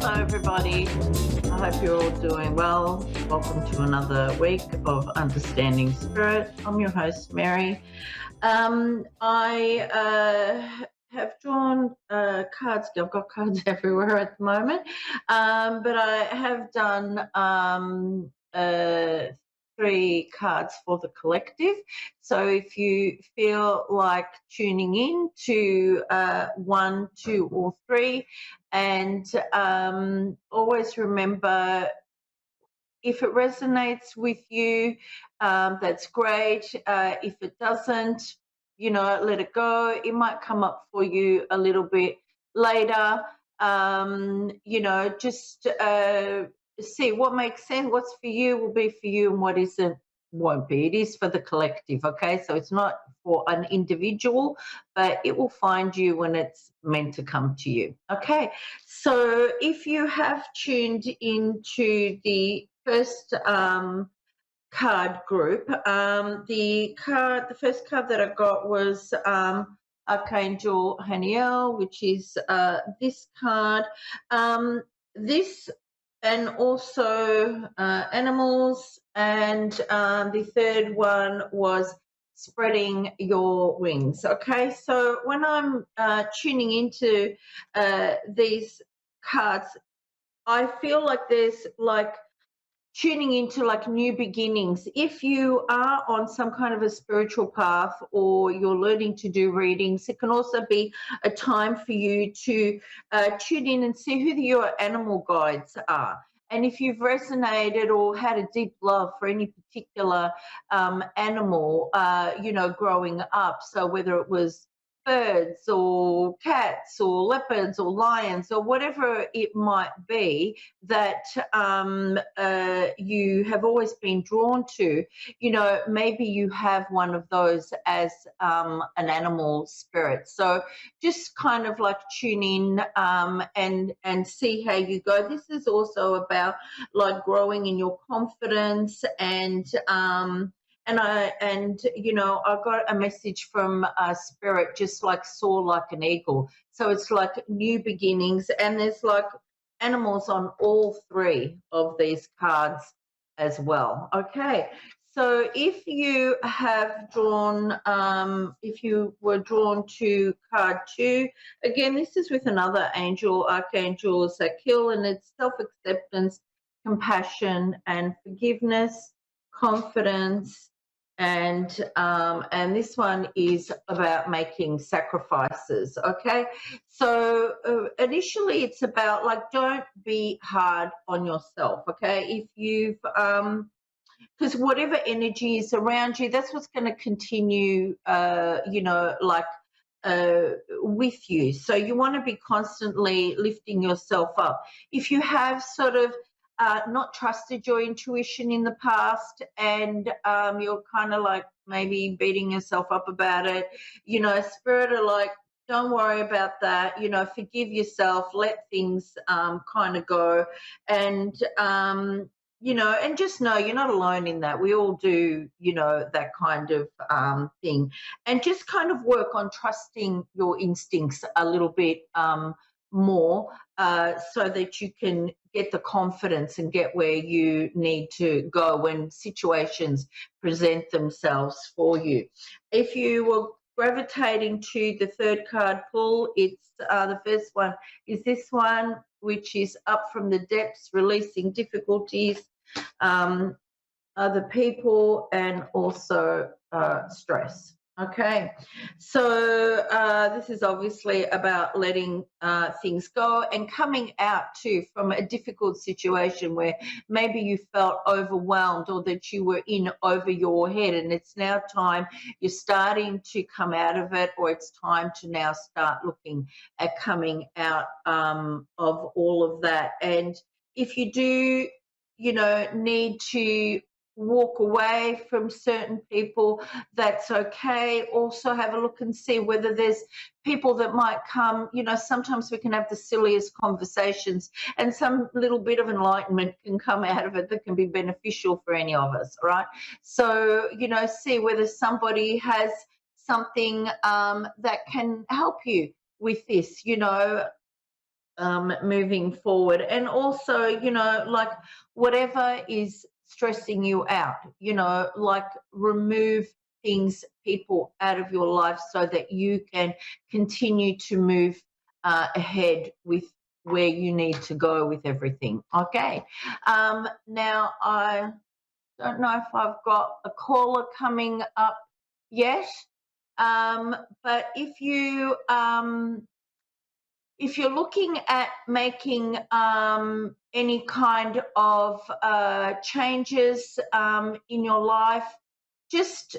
Hello, everybody. I hope you're all doing well. Welcome to another week of Understanding Spirit. I'm your host, Mary. I have drawn cards. I've got cards everywhere at the moment, but I have done three cards for the collective. So if you feel like tuning in to one, two, or three, and always remember, if it resonates with you, that's great. If it doesn't, let it go. It might come up for you a little bit later. Just see what makes sense. What's for you will be for you, and what isn't won't be. It is for the collective, okay? So it's not for an individual, but it will find you when it's meant to come to you, okay? So if you have tuned into the first card group, the first card that I got was Archangel Haniel, which is this card. This and also animals, and the third one was spreading your wings. Okay, so when I'm tuning into these cards, I feel like there's like tuning into like new beginnings. If you are on some kind of a spiritual path or you're learning to do readings, it can also be a time for you to tune in and see who your animal guides are. And if you've resonated or had a deep love for any particular animal, growing up, so whether it was birds or cats or leopards or lions or whatever it might be that you have always been drawn to, maybe you have one of those as an animal spirit. So just kind of like tune in and see how you go. This is also about like growing in your confidence I got a message from spirit, just like soar like an eagle. So it's like new beginnings, and there's like animals on all three of these cards as well. Okay, so if you have drawn, if you were drawn to card 2, again, this is with another angel, Archangel Zakil, and it's self-acceptance, compassion, and forgiveness, confidence, and this one is about making sacrifices. Okay, so initially it's about like, don't be hard on yourself. Okay, if you've because whatever energy is around you, that's what's going to continue, with you. So you want to be constantly lifting yourself up. If you have sort of not trusted your intuition in the past, and you're kind of like maybe beating yourself up about it, spirit are like, don't worry about that, forgive yourself, let things kind of go, and and just know you're not alone in that. We all do, that kind of thing. And just kind of work on trusting your instincts a little bit more, so that you can get the confidence and get where you need to go when situations present themselves for you. If you were gravitating to the third card pull, it's the first one is this one, which is up from the depths, releasing difficulties, other people, and also stress. Okay, so this is obviously about letting things go and coming out too from a difficult situation where maybe you felt overwhelmed or that you were in over your head, and it's now time you're starting to come out of it, or it's time to now start looking at coming out of all of that. And if you do, need to walk away from certain people, that's okay. Also have a look and see whether there's people that might come. Sometimes we can have the silliest conversations and some little bit of enlightenment can come out of it that can be beneficial for any of us, all right? So, see whether somebody has something that can help you with this, moving forward. And also, like whatever is stressing you out, like remove things, people out of your life so that you can continue to move ahead with where you need to go with everything. Okay. Now, I don't know if I've got a caller coming up yet, but if you're looking at making any kind of changes in your life, just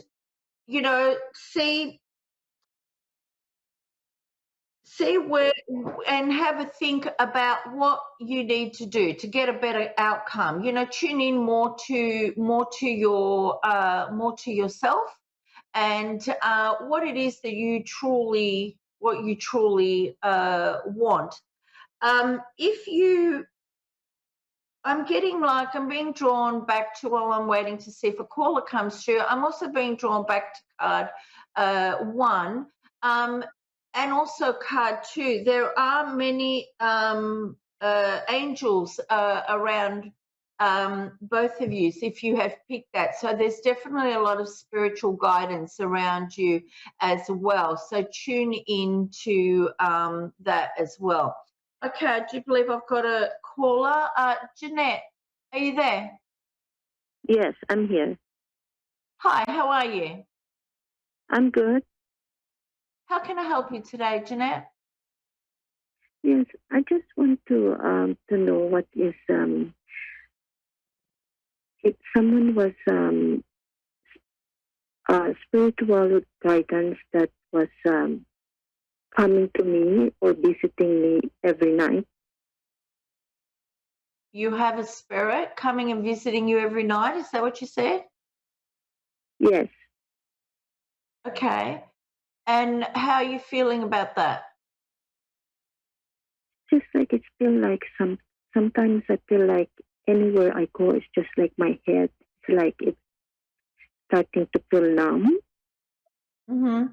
see where and have a think about what you need to do to get a better outcome. Tune in more to yourself and what it is that you truly want. If you I'm I'm being drawn back to, while I'm waiting to see if a caller comes through. I'm also being drawn back to card one, and also card two. There are many angels around both of you, if you have picked that. So there's definitely a lot of spiritual guidance around you as well. So tune in to that as well. Okay, I do believe I've got a caller. Jeanette, are you there? Yes, I'm here. Hi, how are you? I'm good. How can I help you today, Jeanette? Yes, I just want to know what is if someone was spiritual guidance that was coming to me or visiting me every night. You have a spirit coming and visiting you every night. Is that what you said? Yes, Okay. And how are you feeling about that? just like it's feel like sometimes I feel like anywhere I go, it's just like my head. It's like it's starting to feel numb. Mm-hmm.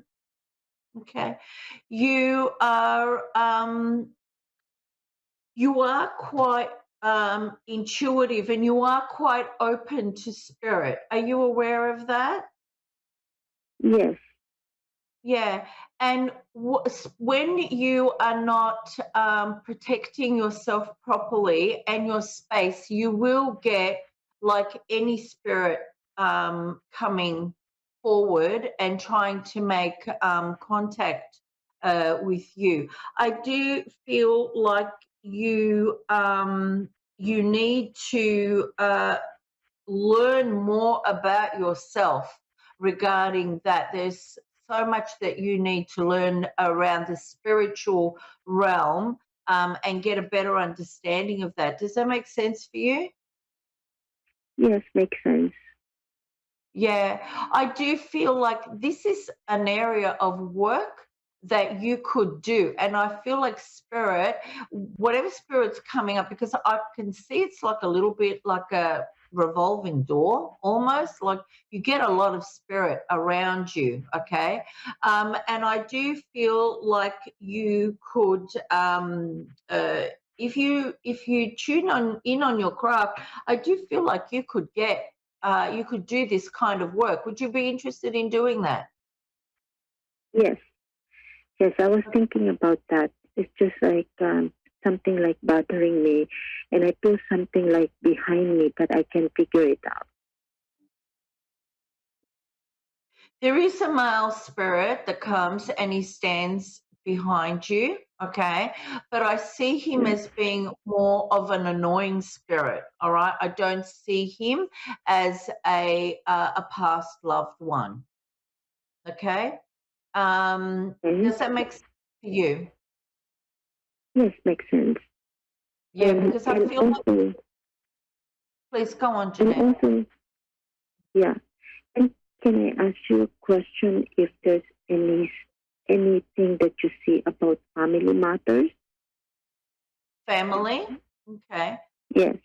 Okay. You are quite intuitive and you are quite open to spirit. Are you aware of that? Yes, Yeah. And when you are not protecting yourself properly and your space, you will get like any spirit coming forward and trying to make contact with you. I do feel like you need to learn more about yourself regarding that. There's so much that you need to learn around the spiritual realm and get a better understanding of that. Does that make sense for you? yes, makes sense. Yeah, I do feel like this is an area of work that you could do. And I feel like spirit, whatever spirit's coming up, because I can see it's like a little bit like a revolving door almost, like you get a lot of spirit around you. Okay. And I do feel like you could, if you tune in on your craft, I do feel like you could do this kind of work. Would you be interested in doing that? Yes, yes, I was thinking about that. It's just like something like bothering me, and I feel something like behind me, but I can figure it out. There is a male spirit that comes and he stands behind you, okay? But I see him Yes. as being more of an annoying spirit, all right? I don't see him as a past loved one, okay? Okay. Does that make sense to you? Yes, makes sense. Yeah, because I And feel like, also please go on, and Jeanette. also yeah. And can I ask you a question if there's anything that you see about family matters? Family, okay. Yes.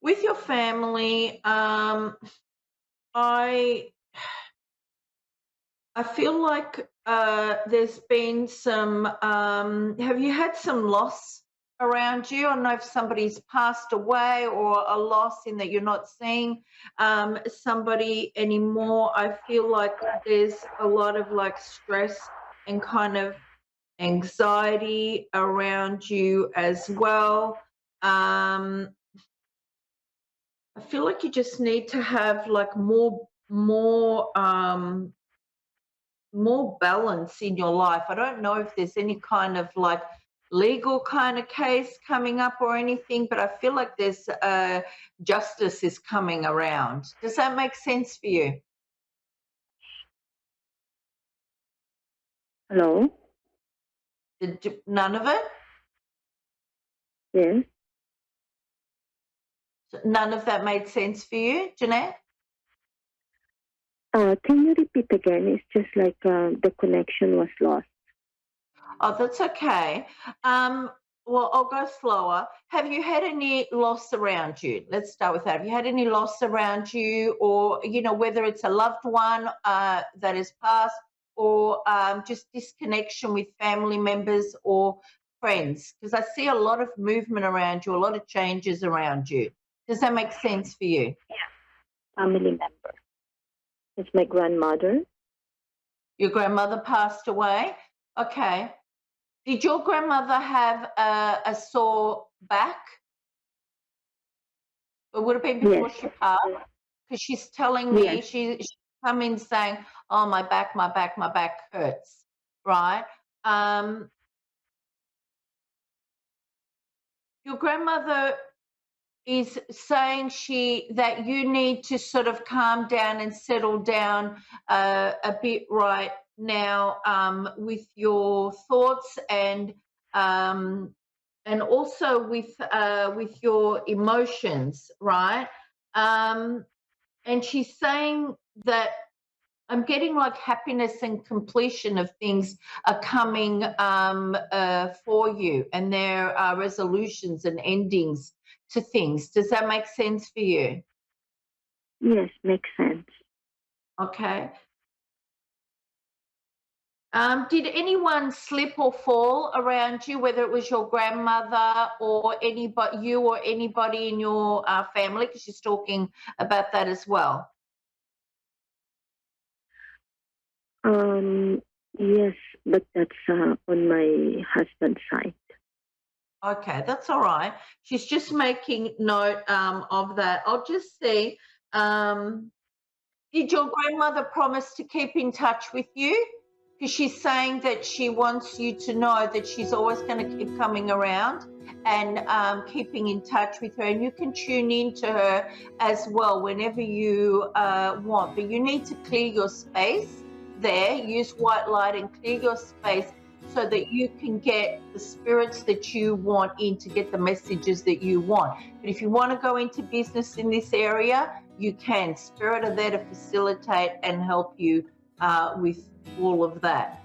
With your family, I I feel like there's been some. Have you had some loss around you? I don't know if somebody's passed away or a loss in that you're not seeing somebody anymore. I feel like there's a lot of like stress and kind of anxiety around you as well. Um, I feel like you just need to have like more balance in your life. I don't know if there's any kind of like legal kind of case coming up or anything, but I feel like there's justice is coming around. Does that make sense for you? Hello? None of it? Yes. None of that made sense for you, Jeanette? Can you repeat again? It's just like the connection was lost. Oh, that's okay. Well, I'll go slower. Have you had any loss around you? Let's start with that. Have you had any loss around you, or whether it's a loved one that has passed, or just disconnection with family members or friends? Because I see a lot of movement around you, a lot of changes around you. Does that make sense for you? Family member. It's my grandmother. Your grandmother passed away. Okay. Did your grandmother have a sore back? It would have been before Yes. she passed, because she's telling me Yes. she come in saying, "Oh, my back, my back, my back hurts." Right? Your grandmother is saying that you need to sort of calm down and settle down a bit right now with your thoughts and also with your emotions, right? And she's saying that I'm getting like happiness and completion of things are coming for you, and there are resolutions and endings to things. Does that make sense for you? Yes, makes sense. Okay. Did anyone slip or fall around you, whether it was your grandmother or anybody, you or anybody in your family? Because she's talking about that as well. Um, yes, but that's on my husband's side. Okay, that's all right. She's just making note of that. I'll just see. Um, did your grandmother promise to keep in touch with you? Because she's saying that she wants you to know that she's always going to keep coming around and keeping in touch with her. And you can tune in to her as well whenever you want. But you need to clear your space there. Use white light and clear your space so that you can get the spirits that you want in to get the messages that you want. But if you want to go into business in this area, you can. Spirit are there to facilitate and help you with all of that.